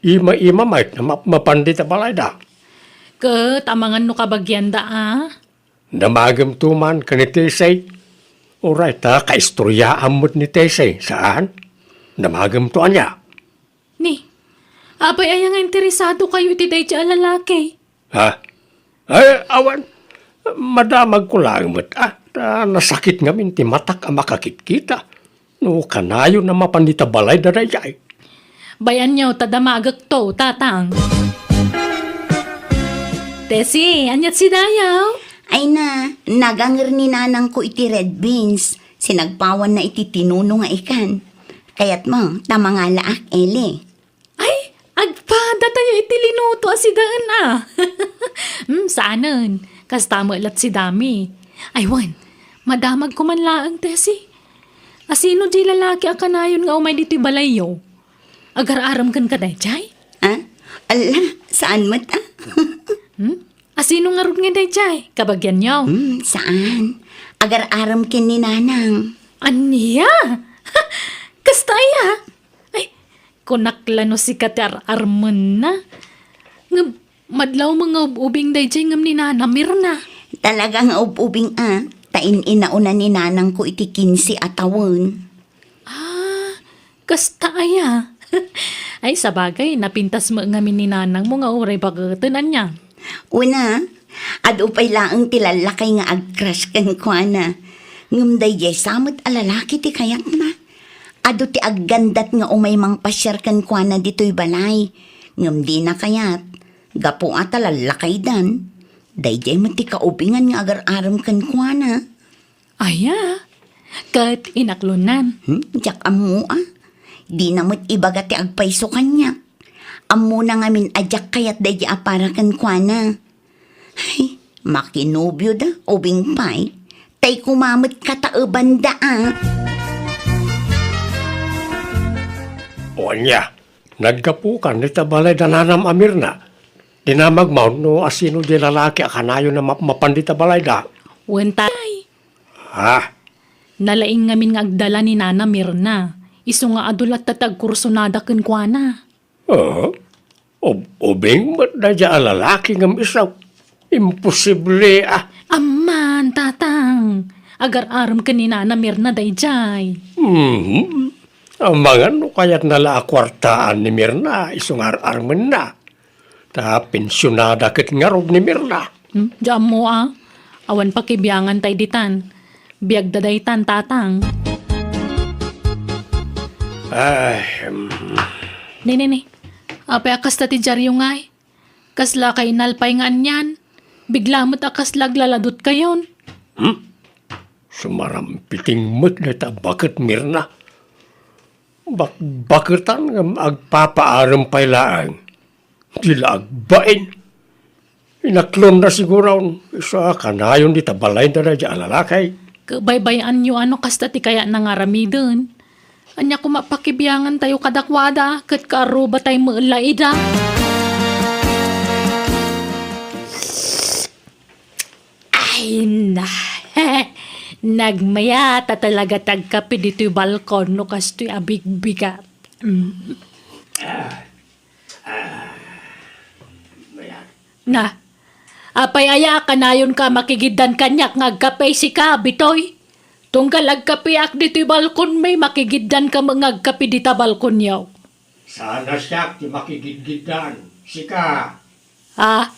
Ima-ima mait na mapandita balay da. Ket, amangan no kabagyan da Namagam tuman ka ni Tesay. Oray ta, kaistoryaan mo't ni Tesay. Saan? Namagam to anya. Ni, apay ay nga interesado kayo iti day siya lalaki. Ha? Ay, awan. Madamag ko lang mo't nasakit nga minti matak ang makakit-kita. No, kanayo na mapandita balay da dayay. Bayan nyo, tadamagak to, tatang. Tesi, anyat si Dayaw? Ay na, nagangir ni nanang ko iti red beans. Sinagpawan na iti tinuno nga ikan. Kaya't mo, tama nga laak, ele. Ay, agpada tayo iti linuto si Daan saanan? Kas tama lat si Dami. Aywan, madamag ko man laang, Tesi. Asino di lalaki ang kanayon nga umay dito balayo? Agar-aram kan ka day, Jay? Ah? Ala, saan mo ta? Asino nga rin nga day, Jay? Kabagyan nyo. Saan? Agar-aram kin ni nanang. Aniya? Kastaya? Ay, kunaklano si Katar-arman na. Nga, madlaw mga ubing day, Jay, ngam ni Nana Mirna. Talagang ubing tain inauna ni nanang ko iti 15 atawon. Kastaya. Ay, sabagay, napintas mo ngamin ni Nanang mo nga uray bagatunan niya. Una, ado pa'y laang tilalakay nga ag-crush kan kwa na. Ngum day samot alalaki ti kayak na. Ado ti aggandat nga umay mang pasyar kan kwa na dito'y balay. Ngum di na kayat. Gapo ata lalakay dan. Day mo ti kaubingan nga agar-aram kan kwa na. Aya, kat inaklunan. Jak amu Di namot ibaga ti agpayso kanya. Amu na ngamin ajak kayat day aparakan kwa na. Ay, makinobyo da, ubing pay. Tay kumamot katauban da O anya, nagkapukan ni tabalay da nanam Amirna. Dinamagmaw no asino di lalaki akanayo na mapandita balay da. Wentay, Ha? nalaing ngamin nga agdala ni Nana Mirna. Iso nga adulat tatag kursunada ken kwa na. Oo. Ubing ba't na dyan lalaki ng isaw? Imposible Amman, tatang. Agar-aram ka ni Nana Mirna day, Jay. Ang mga no kaya't nala kwartaan ni Mirna, isang ar-arman na. Ta pensyonada kat ngarog ni Mirna. Diyan mo awan pa kibiyangan tay ditan. Biyag dadaytan, tatang. Ay, Ni. Apay akas tati jaryo ngay. Kasla kay nalpay nga anyan. Bigla mo't akas laglaladot kayon. sumarampiting mo't na ta bakit Mirna? Bakitan nga agpapaaram pailaan. Dila agbain. Inaklon na siguro isa kanayon di tabalay na dyan lalakay. Kabaybayan nyo ano kas tati kaya nangaramidon. Anya kumapakibiyangan tayo kadakwada, kat karo ba tayo maalaida? Ay na, nagmaya ta talaga tagkapi dito yung balkon no kasto'y abig-bigat. Na, apay aya ka na yun ka makigidan kanyak ngagkapay si ka, bitoy. Tunggal agkapiak dito'y balkon may makigiddan ka mangagkapi dita balkon yaw. Sana siya ti makigidgidan. Sika. Ha?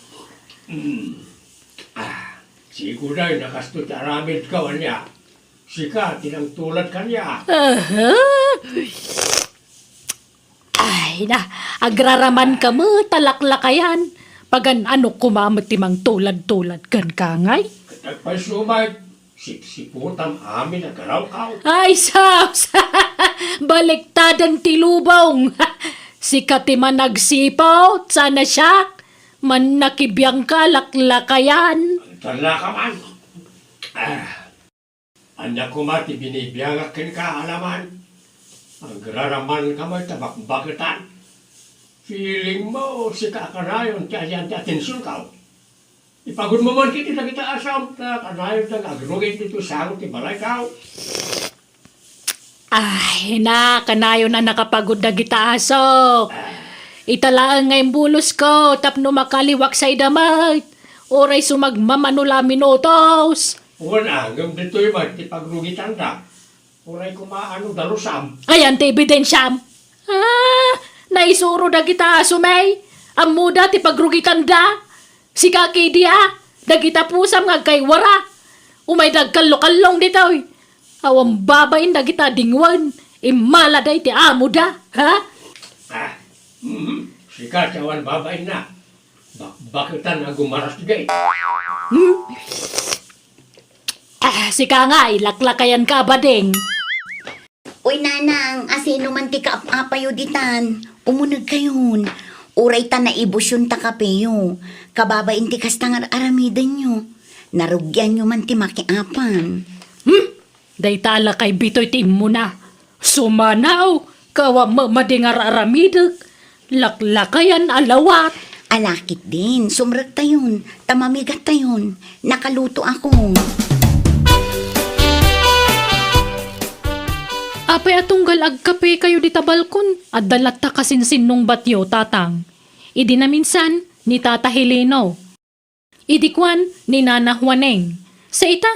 Siguro ay nakasto ti aramid ka niya. Sika, tinangtulad ka niya. Ay na, agraraman ka mo, talaklakayan. Pagan ano kumamot timang tulad-tulad kan kangay. Nagpasumay, siputam amin ang karaw-kaw. Ay, saos! Baliktadan tilubong! Si Katiman nagsipaw, sana siya. Man nakibiyang ka, laklakayan. Tala ka man. Anya kumati binibiyangak kin ka alaman. Ang graraman ka may tabak-bakitan. Feeling mo, si kakarayon, kaya ti atensyon ka. Ipagod mo man kiti na kita asam na kanayon na agrugay dito sangot ti balay ka. Ay, na, kanayo na nakapagod na gita asok. Italaan nga yung bulos ko, tapno makaliwak sa idamay. Oray sumagmamanula minutos. Wala, ngam dito'y magtipagrugitan da. Uray kumaano dalusam. Ayan ti ebidensyam. Naisuro da kita sumay. Ang muda ti pagrugitan da. Si kaki dia, da kita pusam nga kay wara. Umay dagkallo-kallong dito. Awang babain da kita dingwan. Imala da iti amo da. Ha? Sikat awan babain na. Bakitan na gumaras gay. Sika nga, laklakayan ka ba ding? Uy, nanang, asino man ti kaapayuditan. Umunag kayon. Uray ta na ibusyon ta kapeyo. Kababain ti kastangar aramidan nyo. Narugyan nyo man ti makiapan. Day tala kay bitoy tim mo na. Sumanaw, kawa madingar aramidag. Laklakayan alawat. Alakit din, sumrag tayon. Tamamigat tayon. Nakaluto ako. Apay atunggal agkape kayo di tabalkon. At dalat ta kasinsin nung batyo, tatang. Idi na minsan, ni Tata Heleno. Idi kwan, ni Nana Juaneng. Sa ita,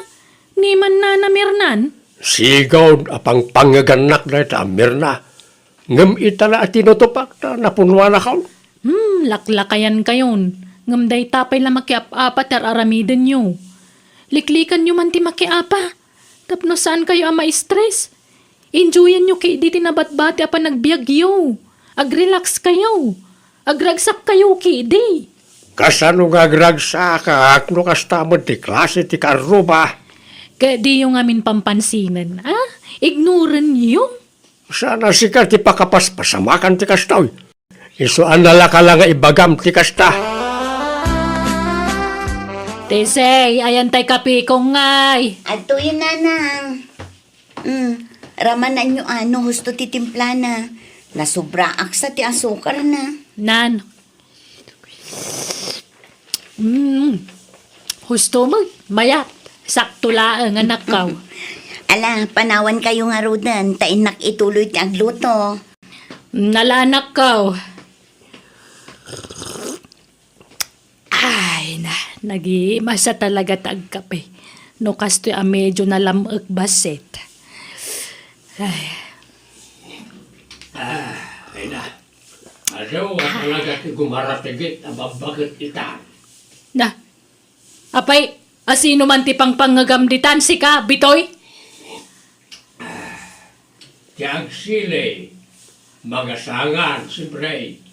ni man Nana Mirnan. Sigaw apang pangaganak na ita Mirna. Ngam itala at tinutupak na napunwa na kaon. Laklakayan kayon. Ngamday tapay la makiap-apat aramiden nyo. Liklikan nyo man ti makiapa. Tapno saan kayo ama stress? Enjoyan nyo kay di tinabat-bati apa nagbiagyo. Ag-relax kayo. Agragsak kayo kay di. Kasano nga gragsak no kastamod ti klase ti karuba. Kaya di yung amin pampansinan. Ignoran nyo. Sana sikat ti pakapaspasamakan ti kastaw. Isuan nala ka lang nga ibagam ti kasta. Tesey, ayan tay kapi ko ngay. Ato yun, nanang. Ramanan nyo husto ti timpla na. Nasubra aksa ti asukar na. Nan. Husto mo, mayat. Sakto laang anak kaw. Ala, panawan kayo nga rodan. Tainak ituloy ti agluto. Nalanak kaw. Ay, nag-iimasa talaga tagkape. No kasto'y medyo nalamag basit. Ay na. Ano nga talaga ti gumaratigit ababagit ita. Na, apay, asino man ti pangpangagamditan si ka, bitoy? Ti agsili. Mga sangan, siyempre.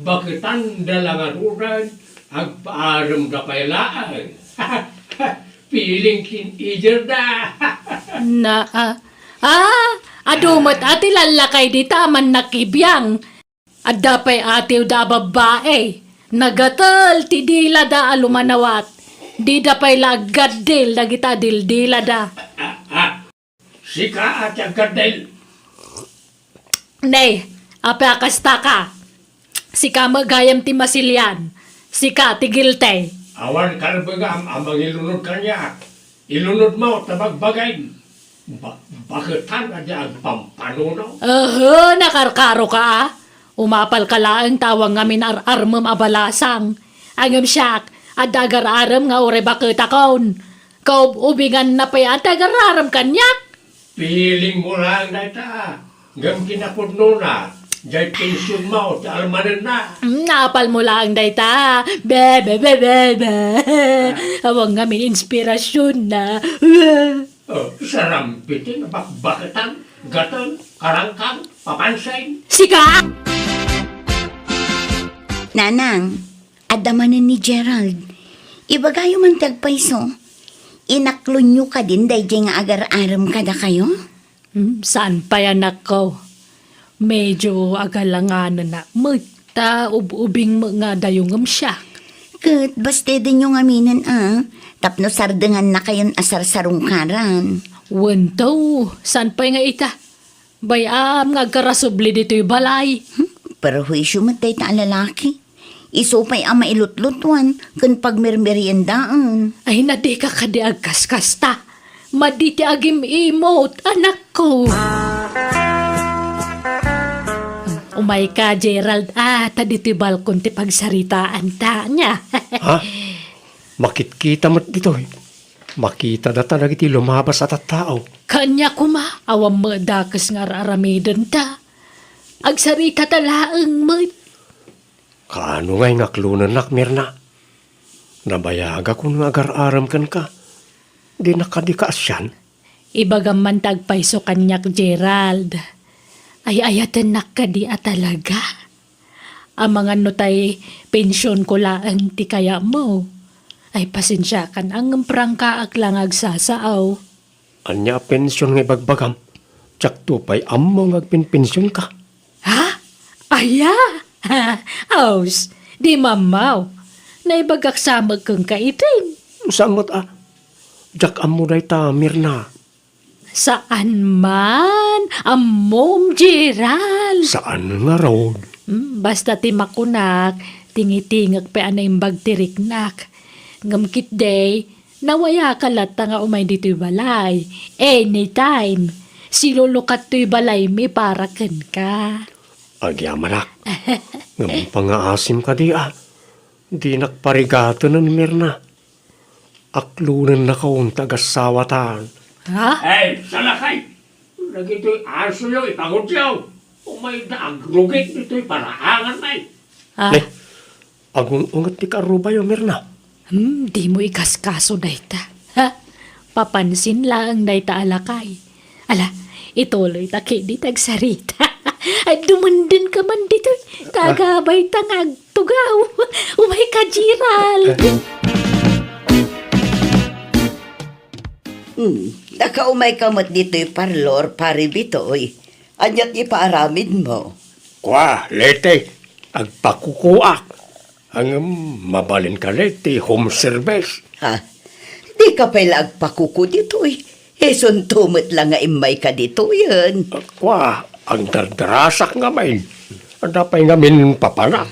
Bakitan dalangan uran, agpaaram da kailaan. Feeling kin-ider da. Na, adumat ati lalakay di taman nakibiyang. Adapay ati da babae. Nagatal ti dila da alumanawat. Di dapay lagadil da kita dildila da. Sika at agadil. Nay, apa akasta ka? Sika magayam ti masilyan. Sika ti gilte. Awan kalbaga amang ilunod kanya. Ilunod mo tabagbagay. Bakitan aja agpampanunaw. Nakarkaro ka. Umapal ka lang tawang ngamin armam abalasang. Angam siyak, at agar-aram nga ure bakit akon. Kau ubingan na pa yan, agar-aram kanyak. Feeling mo lang na ita. Ngam kinapudno na. Diyay pensyon mo, sa almanan na. Napal mo lang dayta. Be. Awang ngamin inspirasyon na. Sarampitin, bakbakatan, gatan, karangkang, papansain. Sika! Nanang, adamanan ni Gerald. Ibagayo man tagpaiso. Inaklo nyo ka din day nga agar-aram kada kayo? Saan pa yan ako? Medyo agalanganan na. Magta ubing mga dayungam siya. Kat, baste din yung aminan Tapno sardengan na kayon asar sarungkaran. Wantaw, saan pa nga ita? Bayam nga karasubli dito'y balay. Pero huisyo matay ta lalaki. Isupay ang mailutlutuan kan pagmermeryendaan. Ay nadi ka kadiag kaskasta. Maditi agim imot, anak ko. Umay ka, Gerald. Dito'y balkon ti pagsaritaan ta niya. Ha? Makitkita mo dito eh. Makita data na iti lumabas at tao. Kanya kuma, awam mo dakas nga raramidon ta. Agsarita talaang mo. Kaano nga'y ngaklunan nak, Mirna? Nabayaga kung agar-aram kan ka. Di nakadikaas yan. Ibagam man tagpaiso kanyak, Gerald. Ay ayatan nakadi talaga. Ang mga notay pensyon ko laang ti kaya mo. Ay pasensya kan ang prangkaak lang agsasaaw. Anya pensyon ng ibagbagam. Tsak tupay ammo ngagpinpensyon ka. Ha? Aya? Aus, di mamaw. Naibagak samag kang kaiting. Samot Jak ammo day ta, Mirna. Saan man? Amom, Gerald. Saan nga raw? Basta ti makunak, tingitingag pa anay bagtiriknak. Ngamkit day, nawaya ka lata nga umay dito'y balay. Anytime. Silulukat to'y balay mi para ken ka. Agyamanak. Ngam pangaasim ka di Di nakparigato ng Mirna. Aklunan na kaong tagasawatan. Ha? Hey, salakay! Nagito'y aso yaw, ipagod yaw. Umay na agrugit nito'y paraangan na agungungat ti karuba yaw, Mirna. Di mo ikaskaso dayta. Ha? Papansin lang dayta alakay. Ala, ituloy ta kay di tagsarita. Ay dumundin ka man dito. Kagabay tangag tugaw. Umay ka, Gerald. Nakaumay kamot dito'y parlor, pari bitoy. Anyat ipaaramid mo. Kwa, lete, agpakukuak. Ang mabalin ka lete, home service. Ha? Di ka pala agpakuko dito'y. Eson tumot lang nga imay ka dito yan. Kwa, ang dardarasak nga main. Adapay nga min papanak.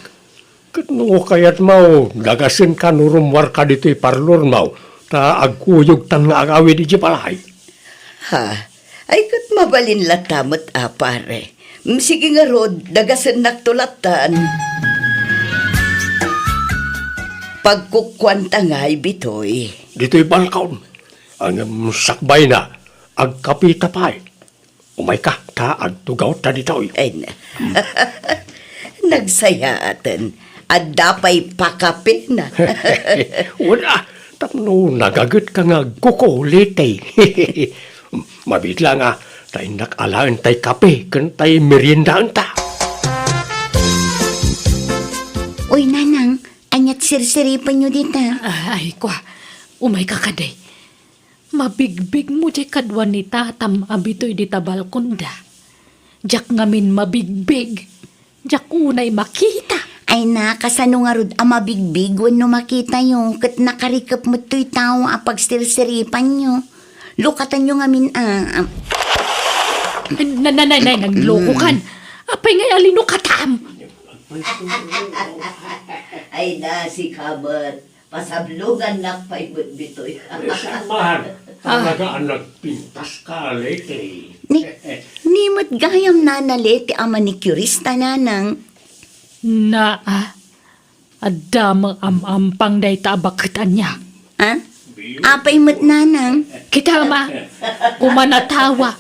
Katno kayat mau, gagasin ka nurumwar ka dito'y parlor mau. Ta agkuyog tan nga agawi di balay. Ha? Ay kat mabalin latamot pare. Sige nga rod, dagasan naktulatan. Pagkukwanta nga'y bitoy. Dito'y balkaon. Ang sakbay na, agkapita pa'y. Umay ka, ta agtugaw ta dito'y. Ay na. Nagsayatan. At dapay pakape na. Wala, tapno nagagot ka nga kukulitay. Mabitla nga, tay nakalaan tay kape, kan tay meriendaan ta. Uy, nanang, anyat sirsiripan nyo dito. Ay, kwa. Umay ka kaday. Mabigbig mo di kadwan ni tatam abito'y di tabalkunda. Jak ngamin mabigbig. Jak unay makita. Ay na, kasano nga rod mabigbig no makita nyo. Kat nakarikap mo to'y tao apag sirsiripan nyo. Lukatan nyo ngamin Nanay, nagloko kan. Apay ngay alino katam. Ay na, si Kabat. Pasablugan na paibot bitoy. Samahan, talaga ang nagpintas ka, lete. Nimot gayam nanaliti ang manicurista nanang. Adamang amampang day tabakatan niya. Ha? Apay mo't nanang. Kita ma, kumanatawa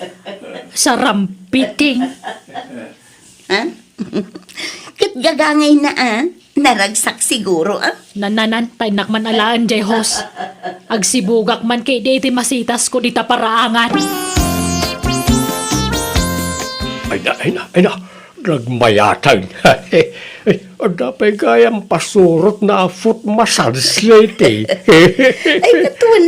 sa rampiting. Ha? Kat gagangay na naragsak siguro Nananantay nakman alaan jay hos. Agsibugak man kay di masitas ko dita paraangan. Ay na, nagmayatag. Adapay kayang pasurot na foot massage lete. Ay katuan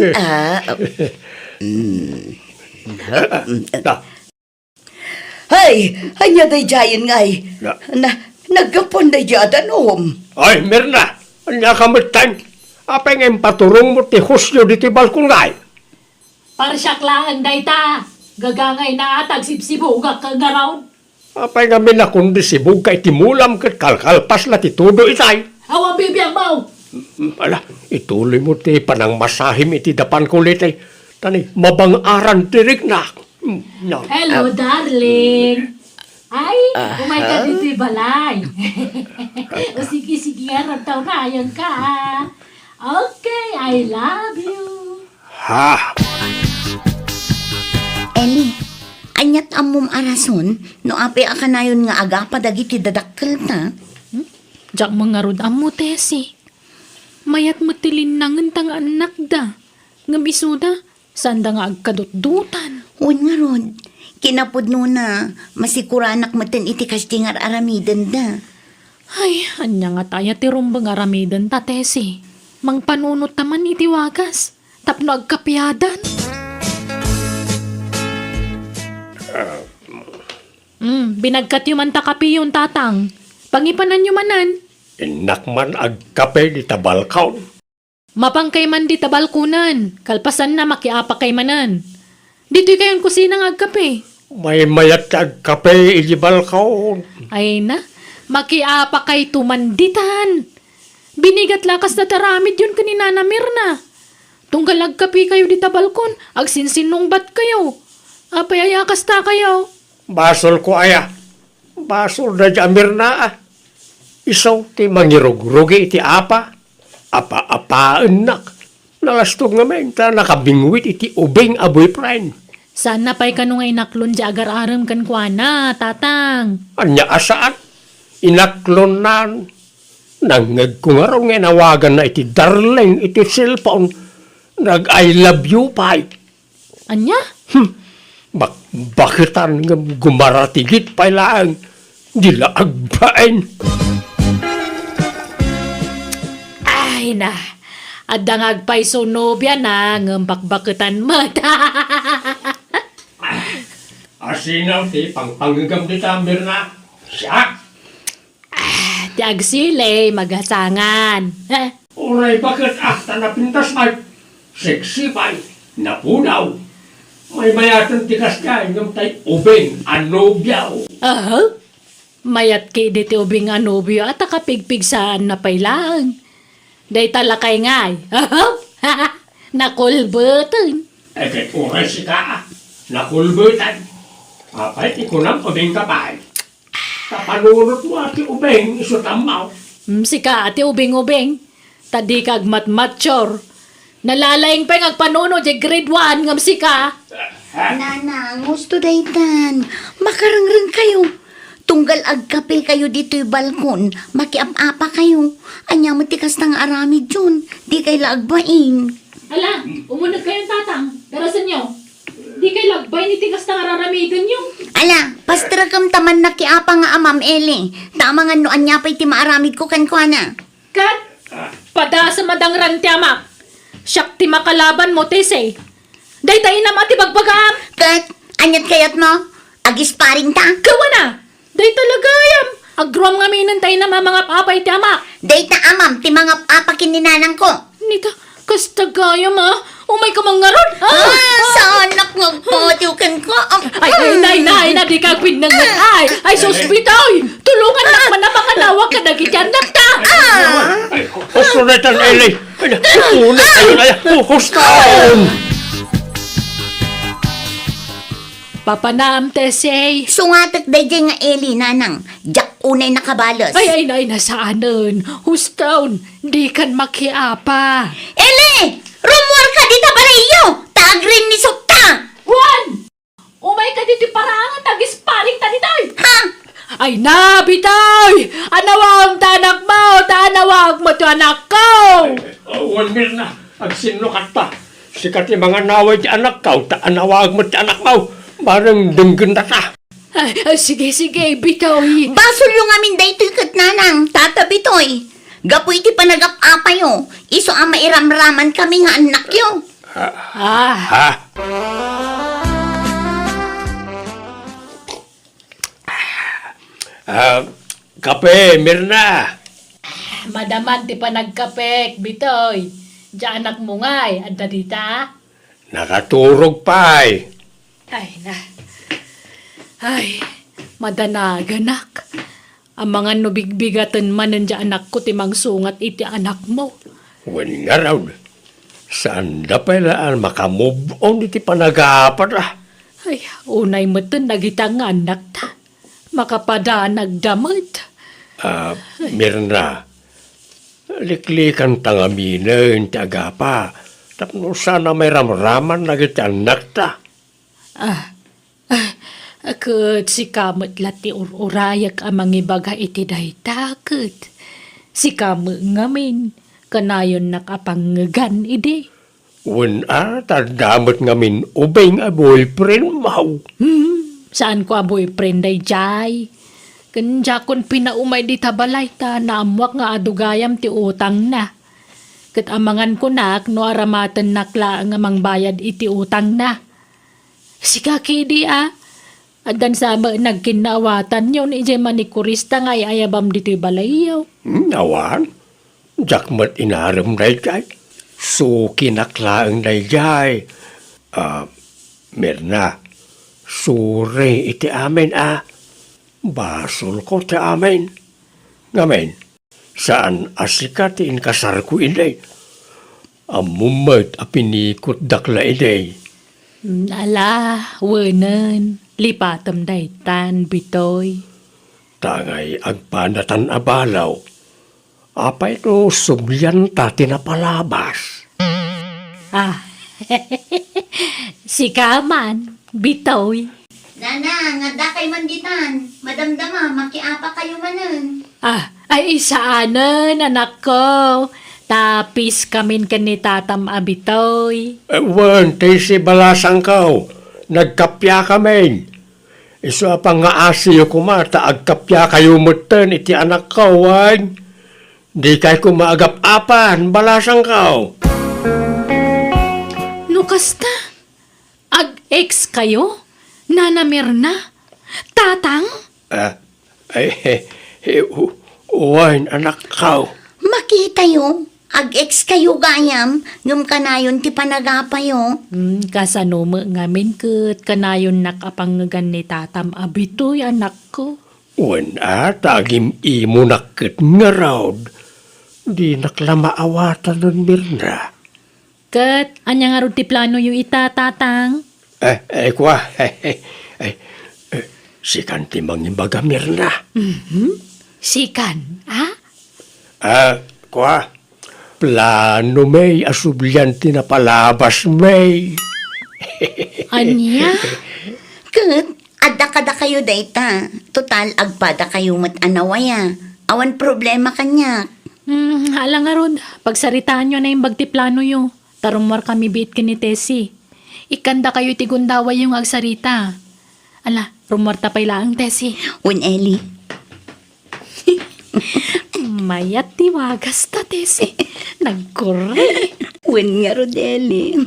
Hay, hanya day jayan ngay. Nagkapon day jadan Ay, Mirna, anya kamutan. Apay ngayon paturong mo ti husyo diti balkon ngay. Parsyak lang day ta. Gagangay na atag sipsibugak kang garaw. Apay nga minakundi si Bugay timulam kat kalkalpas na ti tudo itay. Hawa bibiyang mau. Ala, ituloy mo ti panang masahim iti dapan kulit ay. Tani, mabang-aran tirik na. No. Hello, darling. Ay, umay ka dito'y balay. O sige, aram taw na, ayan ka. Okay, I love you. Ha? Eli, anyat amom arason, no ape akanayon nga aga pa dagiti dadakkel ta. Diyak mga rod amo, Tesi. Mayat mo tilinangan tang anak da. Nga bisuda, saan da nga agkadut-dutan. Uy nga rod, kinapudno na, masikuranak maten iti kastingar aramiden da. Ay, anya nga taya ti rumbang aramidan ta, Tesi. Mang panunot taman iti wagas. Tapno agkapiadan. Binagkat yung man takapi yung tatang. Pangipanan yung manan. Inakman agkape di tabalkaw. Mapangkay man di tabalkunan. Kalpasan na makiapa kay manan. Dito'y kayong kusina ng agkape. May mayat agkape di balkaw. Ay na, makiapa kay tumanditan. Binigat lakas na taramid yun kanina na Mirna. Tunggal agkape kayo di tabalkon, agsinsinong bat kayo. Apay ayakas ta kayo. Basol ko aya. Basol na jamir na ah. Isaw ti mangirog-rogi iti apa. Apa-apaan nak. Nalastog nga men ta nakabingwit iti ubing a boyfriend. Sana pa'y kanungay naklon di agar-aram kan kuana, tatang. Anya asaan. Inaklon na. Nangag ko nga raw nga nawagan na iti darling iti cellphone. Nag-I love you pa. Anya? Bakitan nga gumaratigit pa lang. Dila agbain. Ay na, adang agpay so nobya na, ngambak-bakutan mata. Asinaw ti pangpanggagam di tamir na. Siya. Di agsile, magasangan. Uray bakit tanapintas ay. Sexy pa. Napunaw. May mayatan tikas ka. Ingam tay ubing. Anobyaw. Mayat kay diti ubing anobyo at akapigpig saan na pailang. Day talakay ngay. Nakulbutan. Eket uray si ka. Nakulbutan. Apay ti kunang ubing ka pa. Kapanunot mo ati ubing. Isutamaw. Sika ati ubing-ubing. Tadi kag matmatchor. Nalalaing pa yung agpanuno di grade 1 ngam sika. Nanang, gusto daytan. Makarangrang kayo. Tunggal agkape kayo dito'y balkon. Makiap-apa kayo. Anya matikas ng aramid yun. Di kay laagbain. Ala, umunag kayong tatang. Darasan nyo. Di kay lagbay ni tigas na araramidan nyo. Ala, pastragam taman nakiapa nga amam Eli. Tama nga no anya pa'y ti maaramid ko kankwana. Kat, pada sa madang rantiamak. Siyak ti makalaban mo, Tese. Day tayo na mati bagbagam. Kat, anyat kayat mo? Agis paring ta? Kawa na. Day talaga yam. Agruam nga minan tayo na mga papay ti amak. Day ta amam, ti mga papakin ni nanang ko. Nita, kastagayam ha. Umay ka mga ron. Sa anak nga patiukan ko. Ay, na, di ka pinangat. Ay, sospitoy. Tulungan na man na mga nawag ka nagityan na ta. Hustunetan, Eli. Hustunet kayo na yan. Hustaon. Papanam, Tese. Sungatak day nga Eli, nanang. Jak unay nakabalos. Ay, nasaanan. Hustaon, di kan makiapa. Eli! Rumor ka dito balayo! Tagrin ni Sukta! Juan! Umay ka dito parangan, tag-sparring ta dito. Ha? Ay na, bitay! Anawag ta anak mo, anawag mo to anak ko! One minute na. Agsinukat pa. Sikat yung mga naway di anak ka. Taanawag mo di anak mo. Parang dunggan na ta. Ay, sige, bitay. Basol yung amin day kat nanang, tatabi to'y. Gapu iti panagap-apay yo. Iso ang mairamraman kami nga anak yo. Ha? Kape, Mirna. Madaman ti pa nagkapek, bitoy. Diyan anak mo ngay, anda dita. Nakaturog pa eh. Ay na. Ay, madanaganak. Ang mga nubigbigatan man nandiyan anak ko timang sungat iti anak mo. Wen nga raw. Saan da pala makamove on iti panagapat ah. Ay, unay mo ito nagitang anak ta. makapadanag damot. Mirna, liklikan tangaminen ti agapa. Tapno sana may ramraman na iti anak ta. Ket si kamot lati urayak amang ibaga iti daytaket. Si kamot ngamin, kanayon nakapanggan ide. Tadamot ngamin ubay nga boyfriend mau. Saan ko a boyfriend day jay? Kanya kon pinaumay di tabalay ta naamwak nga adugayam ti utang na. Ket amangan ko nak no aramatan nakla nga mangbayad iti utang na. Si kakidi Adan sama nagkinawatan yun ije manikurista nga ayabam dito balayaw. Awan, jakmat inaram na jay. So kinaklaang na jay. Mirna, sure iti amin Basol ko ti amin. Ngamen, saan asikatin kasar ko inday? Amumat apinikot dakla inday. Ala, wanan. Lipatam daytan, bitoy. Tangay agpanatan abalaw. Apay no sublyan ta tinapalabas. Si Kaman, bitoy. Nana, nga da kay manditan. Madamdama, makiapa kayo manan. Ay isaanan, anak ko. Tapis kamin kanitatam abitoy. Wan, si balasang kao. Nagkapya kami. Iso pang nga asiyo kumata, agkapya kayo mutan iti anak kawan. Di kay kumaagap-apan, balasang kao. Nukasta? Ag-ex kayo? Nana Mirna? Tatang? Wan, anak kao. Makita yo. Ag-ex kayo gayam. Ngam kanayon ti panagapayo. Kasano mo ngamin ket kanayon nakapanggan ni tatam abitoy anak ko. Wan, tagim imo nakit nga raw. Di naklama awatan nun, Mirna. Ket anya nga ro ti plano yu ita tatang? Kwa, si kanti mangimbaga, Mirna. Sikan, Kwa, plano may asublyan tinapalabas may. Anya? Ket, adda-kada kayo dayta. Total, agpada kayo mat-anawaya. Awan problema kanya. Hala nga ron, pagsaritaan nyo na yung bagtiplano yu. Tarumar kami biit kini Tessie. Ikanda kayo tigundawa yung agsarita. Ala, rumorta pa ilaang Tessie. Un Eli. Mayat tiwagas ta Tessie. Nagkure. Un nga Rodeli.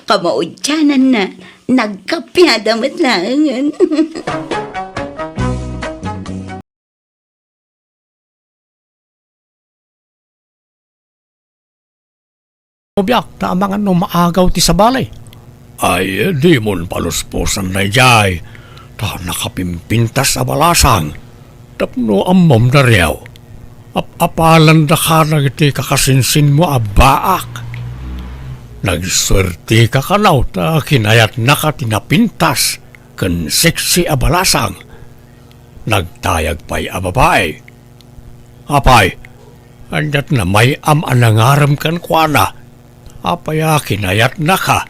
Kamaudyanan na. Nagkapyada matlangan. Biyak, taamangan no maagaw ti sa balay. Ay, di mon palusposan na jay. Ta nakapimpintas sa balasang. Tapno amam na riyaw. Apalan da ka na iti kakasinsin mo abaak. Nagswerte ka kanaw ta kinayat na ka tinapintas. Kan seksi a balasang. Nagtayag pa'y a babae. Apay, andat na may anangaram kan kwa apaya kinayat na ka.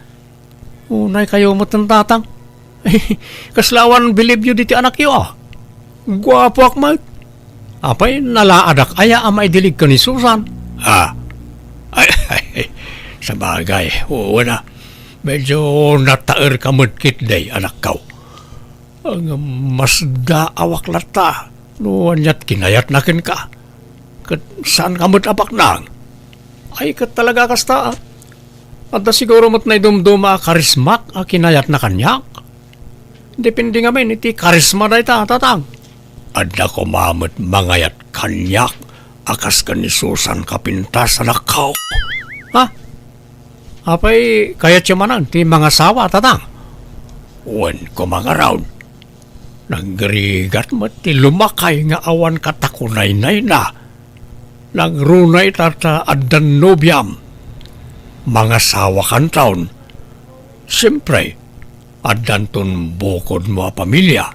Unay kayo matantatang. Kaslawan believe you diti anak yo Gwapo akmat. Apay nalaadak aya amay dilig ka ni Susan. Sa bagay, oo na. Medyo nataer ka mudkit day, anak kaw. Ang mas daawak lata. Nuanyat kinayat nakin ka. Kat saan ka apak nang? Ay kat talaga kasta. At siguro mat na idumduma karismak a kinayat na kanyak. Depende nga men, iti karisma na ita, tatang. At na kumamot mangayat kanyak, akas ka ni Susan kapintas na nakaw. Apay kayat siya manan ti mga sawa, tatang. Wan ko mga round. Nagrigat mo ti lumakay nga awan katakunay na. Nagrunay tata adan nobyam. Mga sawa kan taon. Siyempre, adan ton bukod mo a pamilya.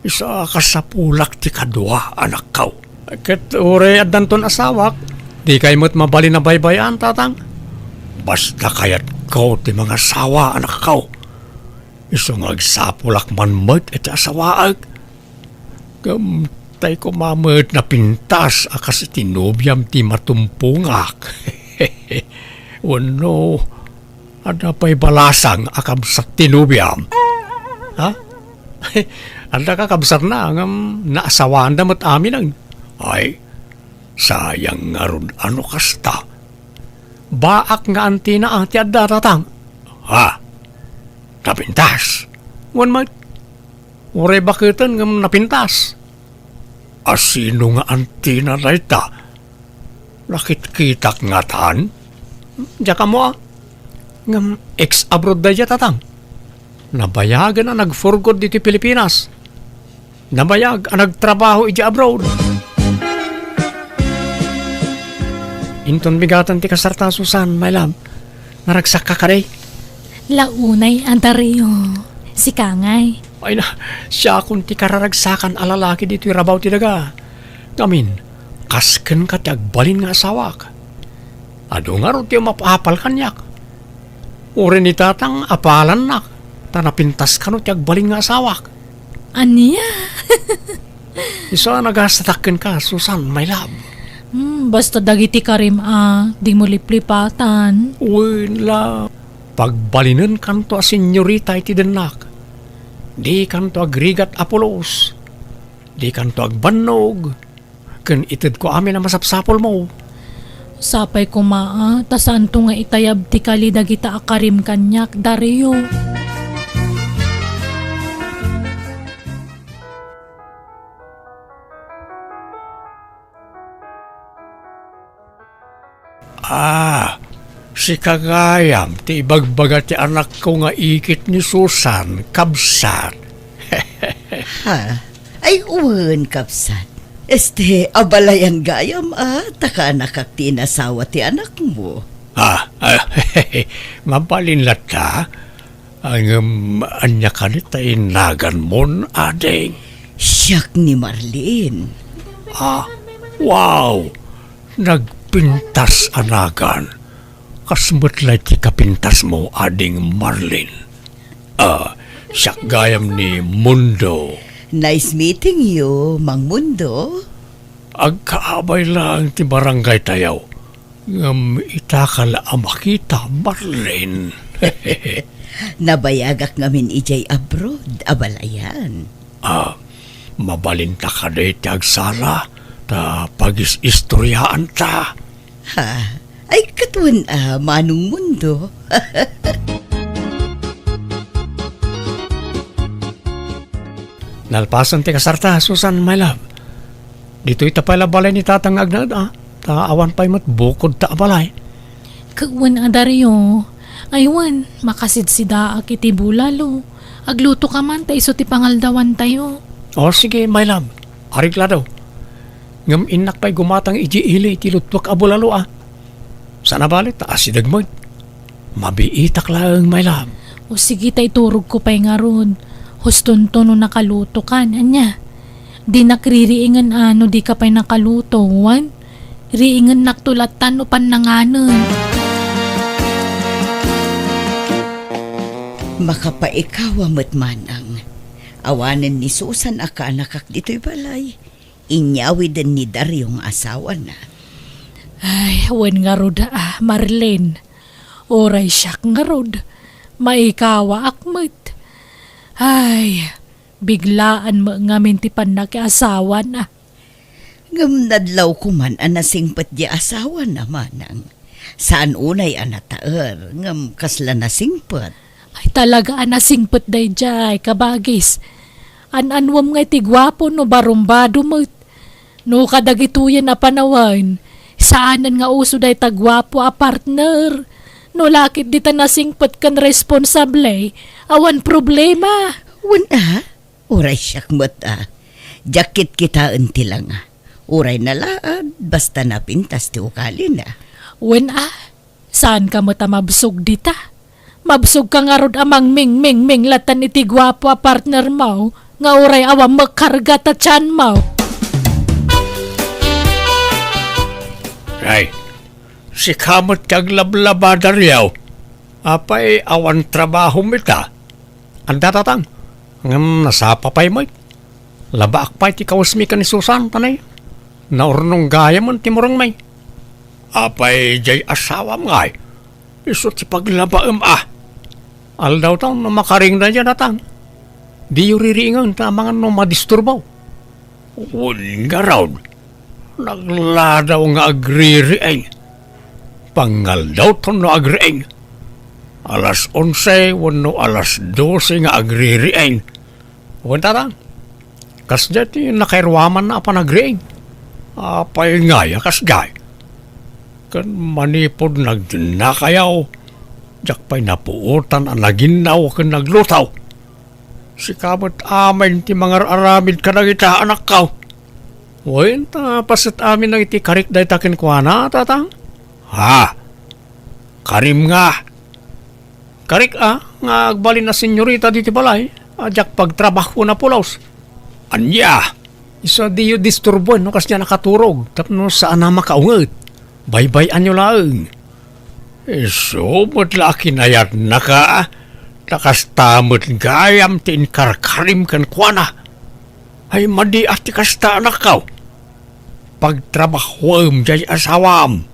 Isa ka sa pulak ti kadwa, anak kaw. Ket ure at danton asawak, di kay mo't mabali na baybayan, tatang. Basta kayat ko ti mga sawa, anak kaw. Iso nga agsapulak man mo't iti asawaag. Tay ko mamot na pintas akas tinubyam ti matumpungak. Wano, ada pa'y balasang akam sa tinubyam. Ha? Anda ka kabsat na ngam naasawaan damat amin ang. Ay, sayang nga ron ano kasta. Baak nga antina ang ti adatatang. Ha? Napintas. Wan mat. Ure bakitan ngam napintas. Asino nga antina na ita? Nakit-kitak nga taan? Diya ka mo ngam ex-abroad da diya tatang. Nabayagan na nag-forgod dito Pilipinas. Nabayag ang nagtrabaho iti abroad. Inton bigatan ti kasarta Susan, my love. Naragsak ka kaday. Launay Andario. Si Kangay. Ay na, siya kung ti kararagsakan alalaki dito rabaw ti daga. Ngamin, kasken ka ti agbalin nga asawak. Ado nga ro ti mapapal kanyak. Uri ni tatang apalan nak. Tanapintas ka no ti agbalin nga asawak. Aniya? Isa nagasatakken ka, Susan, my love. Basta dagiti karim di mo liplipatan. Uy, love. Pagbalinan kanto a senyorita iti denak. Di kanto agrigat Apolos. Di kanto agbannog. Ken ited ko amin na masapsapol mo. Sapay ko tasaan to nga itayab ti kali dagita akarim kanyak, Dario. Si Kagayam, ti ibagbaga ti anak ko nga ikit ni Susan, kabsat. Ha? Ay, uwan, kapsat. Abalayan gayam, taka nakak tinasawa ti anak mo. Mabalinlat ka? Ang anya ka ni tainagan mon, ading. Siyak ni Marlene. Wow! Nagpintas anagan. Kasmutlay ti kapintas mo, ading Marlene. Siyak gayam ni Mundo. Nice meeting you, Mang Mundo. Agkaabay lang ti barangay tayaw. Ngam itakala makita, Marlene. Nabayagak ngamin ijay abroad, abalayan. Mabalinta ka na iti agsala, ta pagis-istoryaan ta. Ha? Ay, katuan Manong Mundo. Nalpasan ti kasarta, Susan, my love. Dito ita pala balay ni tatang agnad, Taawan pa'y mat bukod ta balay. Kagwan Dario. Aywan, makasid si daak iti bulalo. Agluto ka man, iso ti pangaldawan tayo. Sige, my love. Arigla daw. Ngam inak pa'y gumatang iji ili iti lutwak abulalo, Sana balit, asidag mo. Mabiitak lang, my love. O sige tay turog ko pa'y nga ron. Hustonto no nakaluto kan, anya. Di nakririingan di ka pa'y nakaluto, wan. Riingan naktulatan no pananganan. Makapaikawa mo't manang. Awanan ni Susan aka nakak dito'y balay. Inyawi din ni Daryong asawa na. Ay, wan nga rod Marlene. Oray siyak nga rod. Maikawa akmat. Ay, biglaan mo nga mintipan na ki asawa na. Ngam nadlaw ko man anasingpat di asawa na manang. Saan unay anataer, ngam kasla nasingpat. Ay talaga anasingpat day jay, kabagis. Ananwam nga tigwapo no barumbado mo. No kadagituyan na panawan. Saanan nga uso day tagwapo partner. No lakit dita nasingpat kan responsable. Awan problema. Wan Uray siyak mo't Jakit kita unti lang Uray na laad, basta napintas ti ukali na. Wen saan ka mo ta mabsog dita? Mabsog ka nga rod amang ming latan iti gwapo partner mo. Nga oray awam magkarga ta tiyan mo. Ay, si kamot kag lablabada riyaw. Apay awan trabaho mita. Anda tatang, ngam nasapa pa'y mo'y. Labaak pa'y ti kawasmi ka ni Susan, tanay. Naurnong gaya mo ti murang may. Apay jay asawa mga ay. Iso ti paglabaam Aldaw tang no makaring na dyan tatang. Di yuririingan ta mga no madisturbaw. Nga raw. Nagladaw nga agririing. Pangal daw to no agriing. Alas 11, wano alas 12 nga agririing. Wanta lang. Kas dati nakairwaman na pa nagriing. Apay nga ya kas gay. Kan manipod nagdinakayaw. Jak pa'y napuutan ang naginaw kan naglutaw. Si kamot amin ti mga aramid ka nagita anak kaw. Wain ta pasit amin nang iti karik day takin kwa na tatang. Ha? Karim nga. Karik nga agbalin na senyorita diti balay, ajak pagtrabaho na pulaos. Anya, isa di yu disturbuan no kas niya nakaturog, tapno saan na makaungat. Bye-bye anyo lang. So, matla kinayat na ka, takas tamot gayam tin karkarim kan kuana. Ay madi ati kasta anak kau. Pagtrabahoam jay asawam.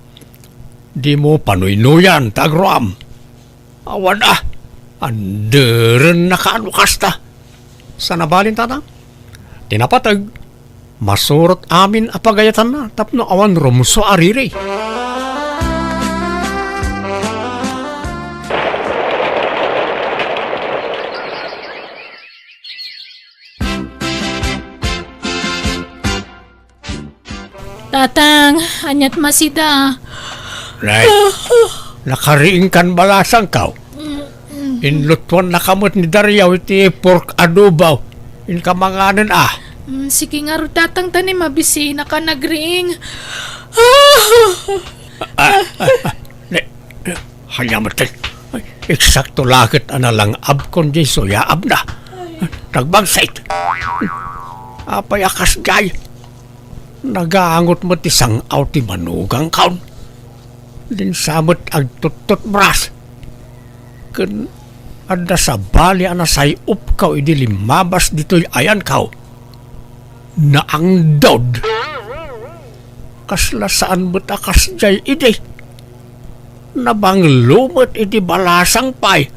Di mo panuy-nuyan tagram. Awan anderen na kaano kasta. Sa nabalin tatang? Tinapatag, masurot amin apagayatan na, tapno awan rumso ariri. Tatang, anyat masida. Nay, nakariing kan balasang kaw. Inlutuan na kamot ni Dariaw iti pork adobaw. In kamanganan Sige nga ro tatang tanim mabisi na ka nagriing. Hanyamatay. Eksakto lakit analang abkon di soya abna. Nagbagsait. Apay akas gay. Nagaangot mo ti sang ti manugang kaon. Din samot agtutot bras. Kun ada sa bali anasay upkaw idi limabas dito'y ayan kaw. Na ang dod. Kasla saan mo't akas jay idi. Nabang lumot idi balasang pay.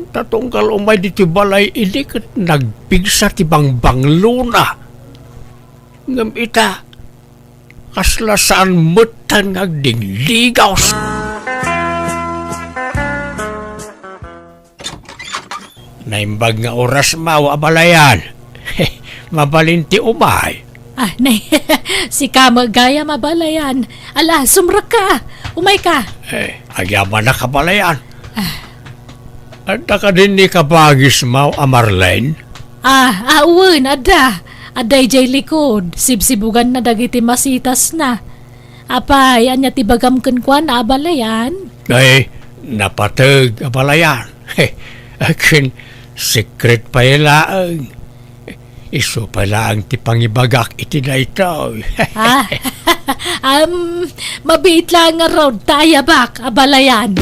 Tatungkal umay diti balay idi kat nagpigsa ti bangbang luna. Ngam ita, kasla saan mo't tanagding ligaw. Naimbag nga oras mau abalayan. Mabalinti umay. Nay, si Kama gaya mabalayan. Ala, sumrak ka. Umay ka. Agyaman na kabalayan. At ka din ni kabagis mau Marlene? Awan, ada. Aday jay likod. Sibsibugan na dagiti masitas na. Apay, anya tibagam kenkwan na abalayan. Napatag abalayan. Akin, secret pa ilaang. Iso pala ang tipangibagak iti na ito. Mabait lang nga raw tayabak, abalayan.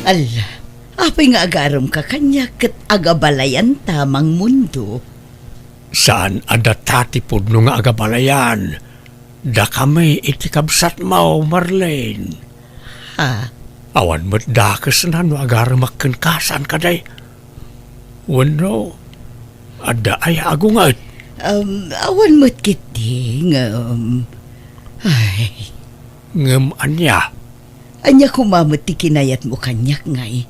Ala, apay nga agaram ka kanya kat agabalayan tamang mundo. Saan adatati po no nga agabalayan? Da kami iti kabsat mo, Marlene. Awan mo't dakas na no agaramak kasan kaday. Wano, ada ay agungat. Awan mo't kiti ay. Ngam anya. Anya kumamot ti kinayat mo kanyak ngay.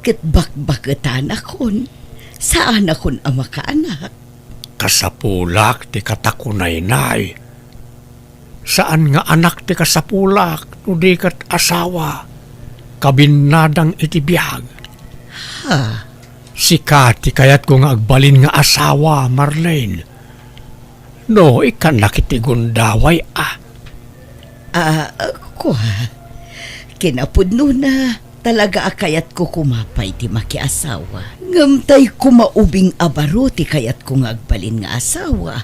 Kat bakbakatan akon. Saan akon ama ka anak? Kasapulak ti katakunay-nay. Saan nga anak ti kasapulak no di kat asawa. Kabinadang iti biyag. Sikati kayat ko nga agbalin nga asawa, Marlene. No, ikan nakitigun-daway Kwa, kinapudno na Talaga akayat ko kumapay ti makiasawa. Ngamtay kumaubing abaro ti kayat ko ngagbalin nga asawa.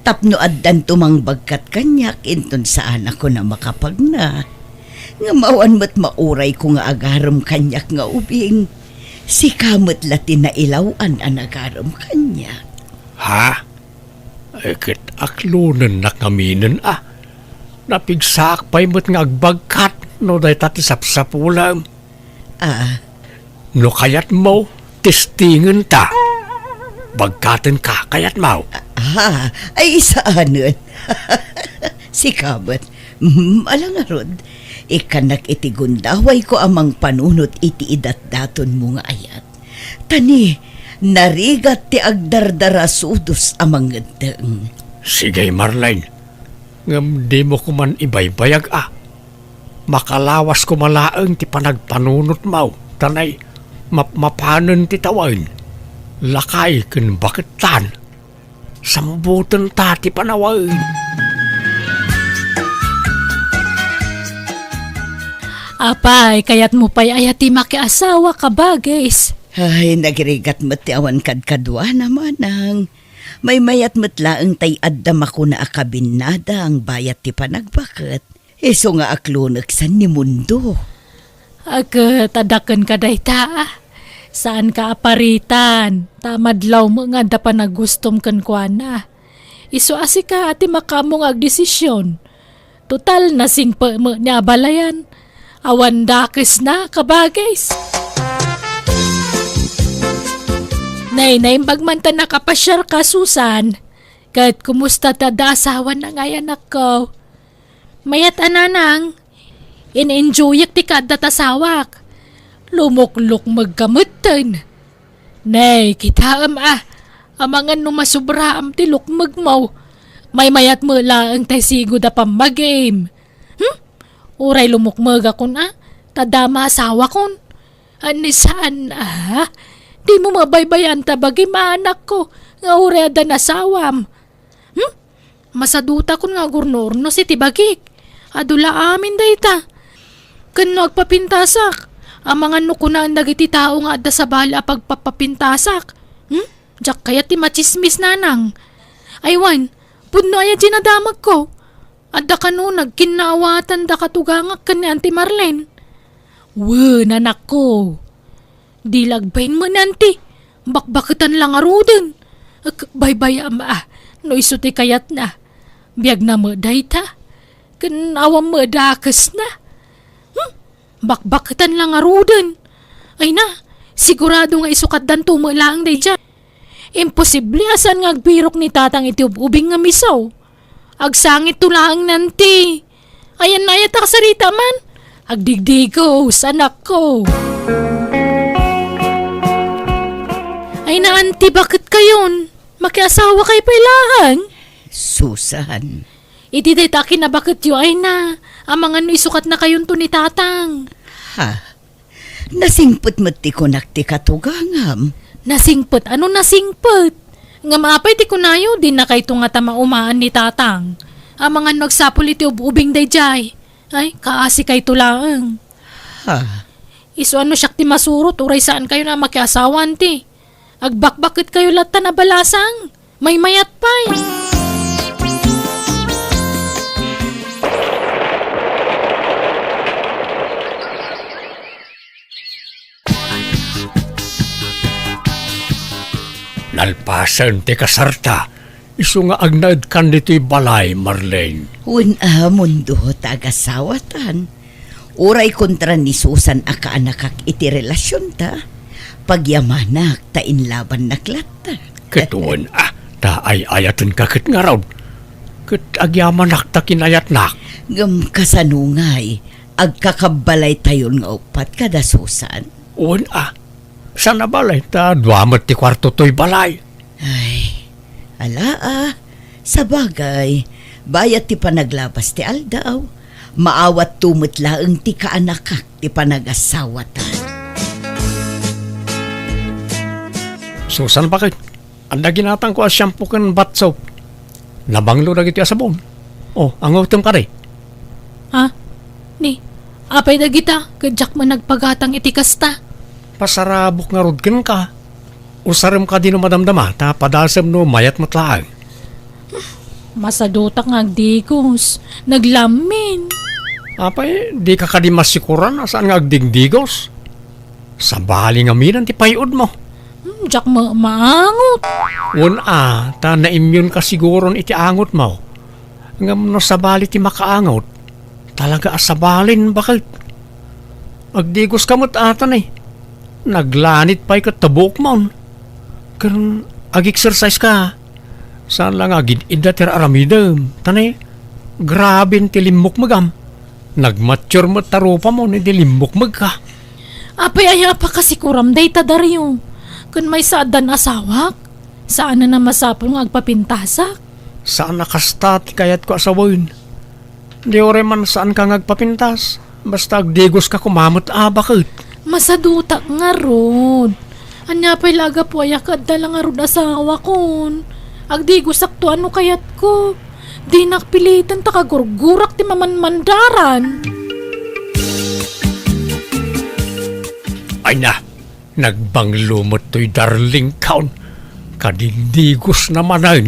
Tapno addan tumang bagkat kanyak inton saan ako na makapagna. Nga mawan mo't mauray ko nga agaram kanyak nga ubing. Si kamot latin na ilawan ang agaram kanyak. Ha? Kit aklunan na kaminen Napigsak pa'y mo't nga agbagkat no day tati sapsapulam. No kayat mo, testingan ta. Bagkatan ka, kayat mo. Ay isaanon. Si kamot, alangarod. Ikanak iti gundaway ko amang panunot iti idat-daton mo nga ayat. Tani, narigat ti agdardara sudos amang gandang. Sige, Marlene. Ngam di mo ko man ibaybayag Makalawas ko malaang ti panagpanunot mo. Tanay, mapanon ti tawain. Lakay ken baketan. Sambutan ta ti panawain. Apay, kaya't mo pa'y ayati makiasawa ka bagais. Ay, nagrigat mo't ti awan kadkadwa naman ang. May mayat mo't laang tay addam ako na akabinada ang bayat ti panagbakat. Iso nga aklunak san ni mundo. Tadakan ka day ta. Saan ka aparitan? Tamadlaw mo nga da pa nagustom kan kuana. Iso asi ka ati makamong agdesisyon. Total nasing pa mo niya balayan. Awan dakis na kabagays. Nay, imbag man ta nakapasyar ka, Susan. Kahit kumusta ta da asawa na nga anak ko. Mayat ananang, in-enjoyak ti kada tasawak. Lumukluk magkamutan. Nay, kita amangan no masubra am ti lukmag mo. May mayat mo laang tay sigo da pamagame. Uray lumukmag akon tadama asawa kon. Anisaan di mo mabaybayan tabagi maanak ko. Nga uray adan asawam. Masaduta kon nga gurnor no si tibagik. Adula amin dayta. Kano agpapintasak. Ang mga nukunaan dagiti tao nga adda sa bala pagpapapintasak. Diyak kaya ti machismis nanang. Aywan, pudno aya ginadamag ko. Adda ka no, nagkinawatan da katugangak ka ni Auntie Marlene. Nanak ko. Di lagbayin mo nanti. Bakbakitan lang arudin. Baybay no isuti kayat na. Biyag na mo dayta. Kanawang mo dakas na. Bakbakitan lang arudin. Ay na, sigurado nga isukat danto mo lang day dyan. Imposible asan nga agbirok ni tatang iti ubing nga misaw. Agsangit tulaang nanti. Ayan na yata kasarita man. Agdigdigos, anak ko. Ay na, auntie, bakit kayon? Makiasawa kay pailahan? Susan. Iti daytakin na bakit yu ay na. Ang mga isukat na kayon to ni tatang. Nasingput mo ti kunak ti katugangam. Nasingput? Ano nasingput? Nga maapay ti kunayo, din na kay nga tamaumaan ni tatang. Ang mga nagsapul iti ubing dayjay. Ay, kaasi kay tulaang. Iso ano siyak ti masurot, uray saan kayo na makiasawan ti. Agbakbakit kayo lata na balasang. May mayat pa'y. Nalpasan ti kasarta. Isu nga agnad kan dito'y balay, Marlene. Mundo tagasawatan. Uray kontra ni Susan akaanakak iti relasyon ta. Pagyamanak ta inlaban naklata. Ketuan ta ay ayatan kakit nga raw. Ket agyamanak ta kinayat nak. Ngam kasanungay, agkakabalay tayon nga upat kada Susan. Uwan sana balay ta duamat ti kwarto to'y balay. Ay, sa bagay, bayat ti panaglabas ti aldaw, maawat tumot laeng ti kaanakak ti panag-asawatan. Susan, bakit? Anda ginatang ko as shampoo kan bath soap. Nabanglo na iti asabon. Ang utom ka rin. Apay dagita, kadyak man nagpagatang iti kasta. Pasarabok nga rod ka. Usaram ka din no madamdama, ta padasam no mayat matlaang. Masadutak nga agdigos, naglamin. Apay, di ka kadi masikuran asaan nga agdigdigos. Sa bali nga minan ti payod mo. Jak maangot. Ta na-immune ka siguron iti angot mo. Ngam no sa bali ti makaangot, talaga asabalin bakit? Agdigos ka mo't atan eh. Naglanit pa'y katabok mo. Kan ag-exercise ka. Saan lang agid idatir aramidam. Tanay, grabe ti limok magam. Nagmature mo tarupa mo ni di limok mag ka. Apay aya pa kasi kuram day tadaryo. Kun may saadan asawak, saan na masapol nga agpapintasak? Saan nakasta ti kayat ko asawin? Di ore man saan ka ngagpapintas. Basta agdigos ka kumamot bakit? Masadutak nga rod. Anya pa'y laga po ayakad na lang nga rod asawa kon. Agdigo sakto ano kayat ko. Di nakpilitan takagurgurak ti mamanmandaran. Ay na, nagbanglumot to'y darling kaun. Kadindigos naman ay.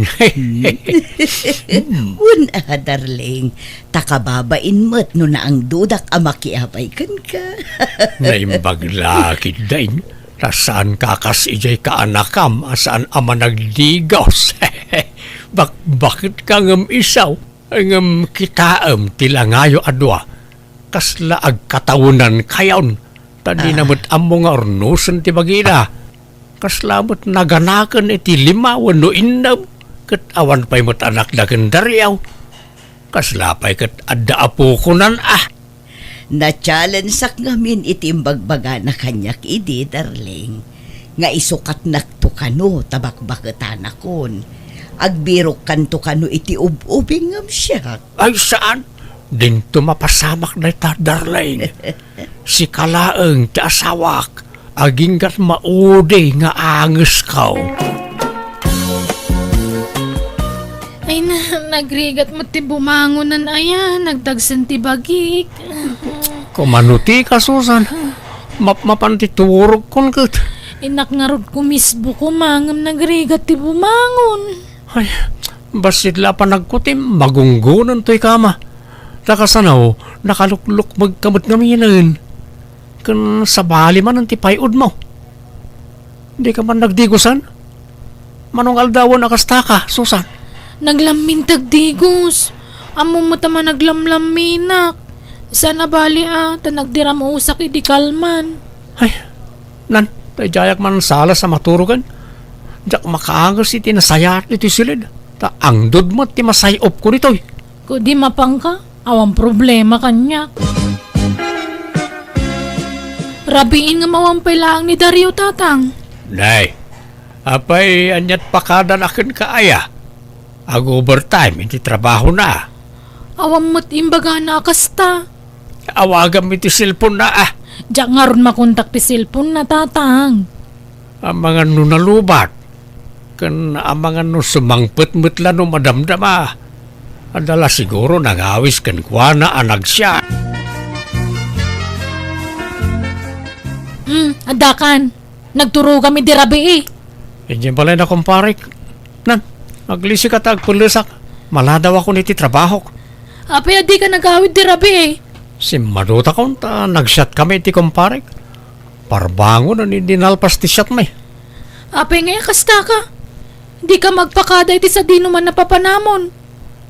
Una, darling. Takababain mo't no na ang dudak amakiapay kan ka. Naimbagla dain. Saan kakas ijay ka anakam asaan ama nagdigos. Bakit ka ngam isaw? Ngam kitaam tilangayo adwa. Kasla agkatawunan kayaon. Tadi namut amo nga ornusan ti bagina. Kaslamot naganakan iti lima wano innam. Kat awan pa'y mo't anak na kendaryaw. Kaslapay kat adda apo kunan Na-challenge sak ngamin itimbagbaga na kanyak idi, darling. Nga isukat nakto kano tabakbaketan akon. Agbirok kanto kano iti ubing ngam siya. Ay saan? Dinto mapasamak na ita, darling. Si kalaeng ti asawak. Aginggat maude nga anges kaw. Ay na, nagrigat mo ti bumangonan aya, nagdagsan ti bagik. Kumanuti ka, Susan. Mapantituro kon kat. Inak nga rod kumisbo ko mangam nagrigat ti bumangon. Ay, basit la pa nagkutim, magunggunan to'y kama. Takasanaw, nakalukluk magkamot ngaminan. Kan sa bali man ang tipayod mo. Di ka man nagdigusan? Manong aldawan akasta ka, Susan? Naglamin tagdigos. Amo mo tama naglamlaminak. Sana bali ta nagdiram usak idi kalman. Ay, nan, jayak man sala sa maturugan. Jak makaangas iti nasayat iti silid. Ta angdod mo ti masayop ko nito'y. Kung di mapang ka, awang problema kanya. Rabiin nga mawampay lang ni Dario tatang. Nay, apay anyat pakadan akin kaaya. Ag overtime, iti trabaho na. Awang mo't imbaga na akasta. Awagam iti silpon na Diyak nga ron makontak ti cellphone na tatang. Ang mga nunalubat. Kan ang mga sumangpet-met lang no madamdama. Adala siguro nangawis kan kwa na anag siya. Adakan. Nagturo kami di rabi Hindi pala na kumparik. Nan, maglisi ka tagpulisak. Maladaw ako niti trabaho. Apay adi ka nagawid di rabi Si Maduta ko, nag-shot kami iti kumparik. Parbango na dinalpas ti shot may. Apay nga kasta ka. Di ka magpakada iti sa dino man napapanamon.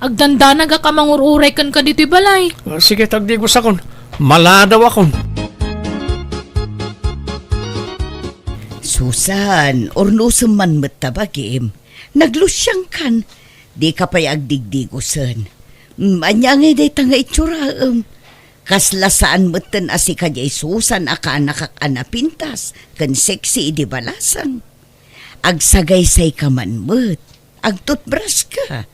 Agdanda naga ka mangururay kan ka dito'y balay. Sige, tagdigos akon. Maladaw akon. Susan, ornusum man matabagim. Naglusyang kan. Di ka pa'y agdigdigusan. Anya nga day tanga itsura. Kaslasaan matan asi ka jay Susan aka nakakaanapintas. Kan sexy di balasang. Agsagaysay ka man mat. Agtutbras ka.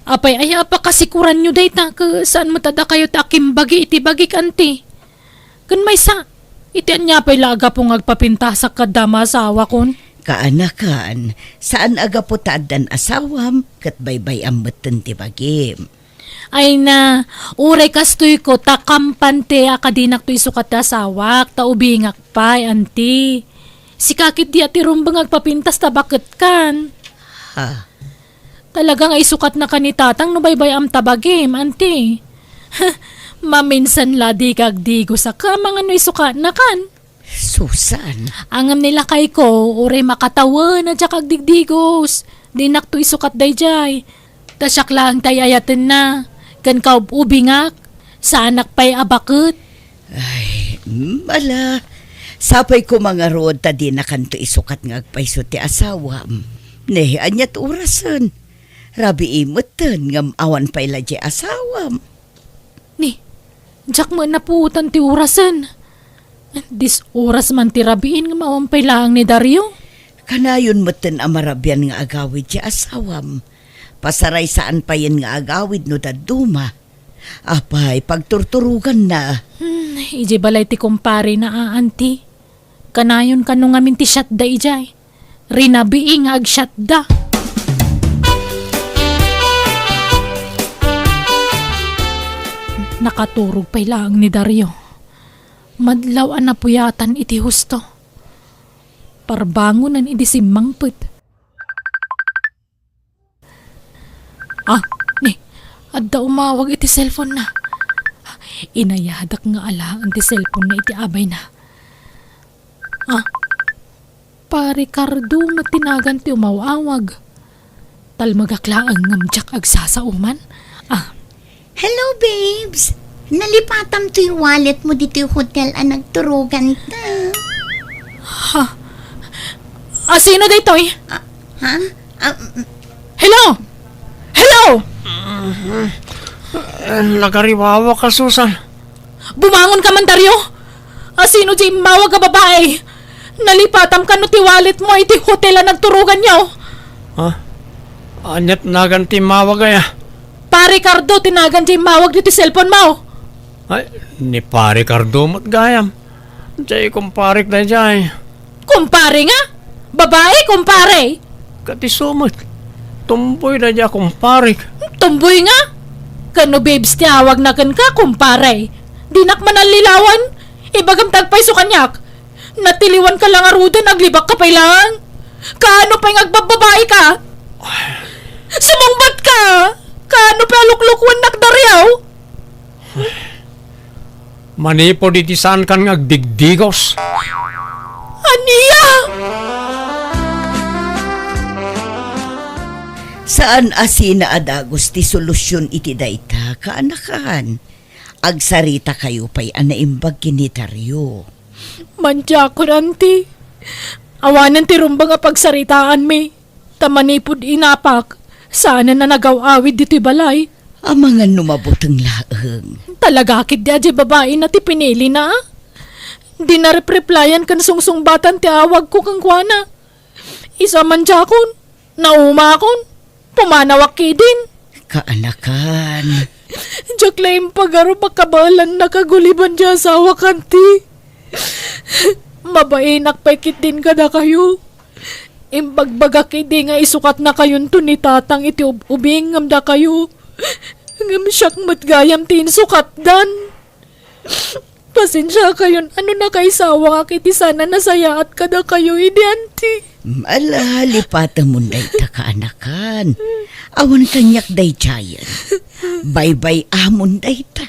Apay aya pa kasikuran nyo day ta saan matada kayo ta akimbagi iti bagi kanti. Kun may sa, iti anya pa'y laga pong agpapintasak kadama asawa kon. Kaanakan, saan aga po taadan asawam kat baybay ang matan ti bagim. Ay na, uray kastoy ko, takampante akadinak to isukat ta sawak, taubingak pa, anti. Si kakit di ati rumbang agpapintas tabakit kan. Ha? Talagang ay sukat na kanitatang no baybay am tabagim, anti. Maminsan la di kagdigo sa kamang ano isukat na kan. Susan. Angam nila kay ko, uray makatawan at saka digdigos. Di nakto isukat dayjay. Tasyak lang tay ayaten na. Kan ka ubingak, sa anak pa'y abakot. Ay, mala. Sapay ko mga rood ta di na kanto isukat nga agpaiso ti asawam. Ne, anyat orasan. Rabi imutan ngam awan pa'y ladya asawam. Ni, jak mo naputan ti orasan. Dis oras man ti rabiin nga mawampay lang ni Dario. Kanayon mutan amarabyan nga agawid ti asawam. Pasaray saan pa yan nga agawid no daduma. Apay, pagturturugan na. Ije balay ti kumpare na aanti. Kanayon kanong amin ti syatda ijay. Rinabiing ag syatda. Nakaturog pa'y lang ni Dario. Madlaw na puyatan iti husto. Parbangunan iti simmangput. Ni, adda umawag iti cellphone na. Inayadak nga ala ang ti cellphone na iti abay na. Pa Ricardo nga tinagan ti umawawag. Talmagaklaang ngamjak agsasauman. Hello, babes. Nalipatam to yung wallet mo dito yung hotel ang nagturugan ta. Sino daytoy? Ha? Hello? Hello? Nagariwawa ka, Susan. Bumangon ka man, Dario. Sino di mawag ka babae? Nalipatam ka no ti wallet mo iti hotel ang nagturugan niyo. Anyat naganti mawag ay. Pa Ricardo, tinagan di mawag dito cellphone mo. Ay, ni pare Cardo gayam. Jay kumparik na jay. Kumpare nga? Babae, kumpare. Kati sumot. Tumboy na jay kumparik. Tumboy nga. Kano babes tiyawag na kan ka, kumpare. Dinak man ang lilawan. Ibagam tagpay so kanyak. Natiliwan ka lang arudan, naglibak ka pa'y lang. Kaano pa'y ngagbababae ka? Sumungbat ka! Kaano pa'y aluklukwan nakdaryaw? Manipo di saan kan ngagdigdigos. Aniya! Saan asina adagos ti solusyon iti dayta kaanakan? Agsarita kayo pa'y anaimbag kinitaryo. Mantya ko, auntie. Awanan ti rumba nga pagsaritaan mi. Tamanipod inapak. Sana na nagaw-awid dito balay. Ang mga numabutang laeng. Talaga kit di aje babae na ti pinili na. Di na replyan kan sungsungbatan ti awag ko kang kuana. Isa man jakon. Naumakon. Pumanawak din. Kaanakan. Jaklaim pagaro makabalan nakaguliban di asawa kanti. Mabainak paikit din kada kayo. Imbagbagak di nga isukat na kayon to ni tatang iti ubing ngamda kayo. Ngam siyak matgayam tin sukat dan. Pasensya kayon ano na kay sawa kiti sana nasaya at kada kayo idianti. Mala, lipata mo na kaanakan. Awan kanyak day chayan. Bye-bye amon day ta.